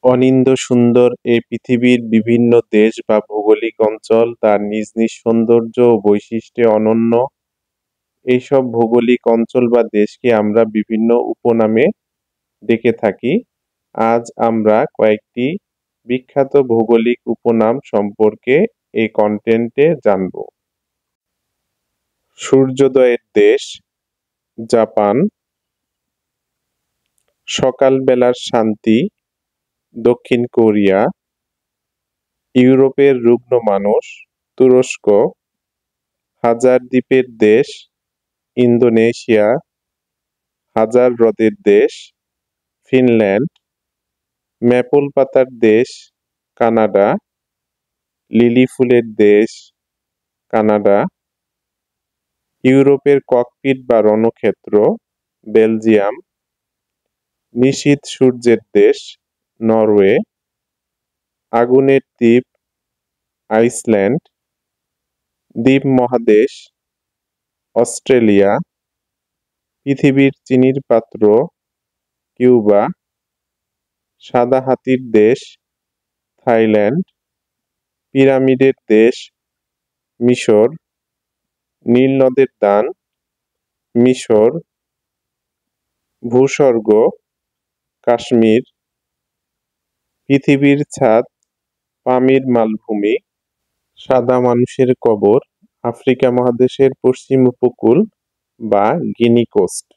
অনিন্দ্য সুন্দর এই পৃথিবীর বিভিন্ন দেশ বা ভৌগোলিক অঞ্চল তার নিজ নিজ সৌন্দর্য ও বৈশিষ্ট্যে অনন্য। এইসব ভৌগোলিক অঞ্চল বা দেশকে আমরা বিভিন্ন উপনামে ডেকে থাকি। আজ আমরা কয়েকটি বিখ্যাত ভৌগোলিক উপনাম সম্পর্কে এই কন্টেন্টে জানব। সূর্যোদয়ের দেশ জাপান, সকালবেলার শান্তি দক্ষিণ কোরিয়া, ইউরোপের রুগ্ন মানুষ তুরস্ক, হাজার দ্বীপের দেশ ইন্দোনেশিয়া, হাজার হ্রদের দেশ ফিনল্যান্ড, ম্যাপল পাতার দেশ কানাডা, লিলি ফুলের দেশ কানাডা, ইউরোপের ককপিট বা রণক্ষেত্র বেলজিয়াম, নিশীথ সূর্যের দেশ নরওয়ে, আগুনের দ্বীপ আইসল্যান্ড, দ্বীপ মহাদেশ অস্ট্রেলিয়া, পৃথিবীর চিনির পাত্র কিউবা, সাদা হাতির দেশ থাইল্যান্ড, পিরামিডের দেশ মিশর, নীল নদের দান মিশর, ভূস্বর্গ কাশ্মীর, পৃথিবীর ছাদ পামির মালভূমি, সাদা মানুষের কবর আফ্রিকা মহাদেশের পশ্চিম উপকূল বা গিনি কোস্ট।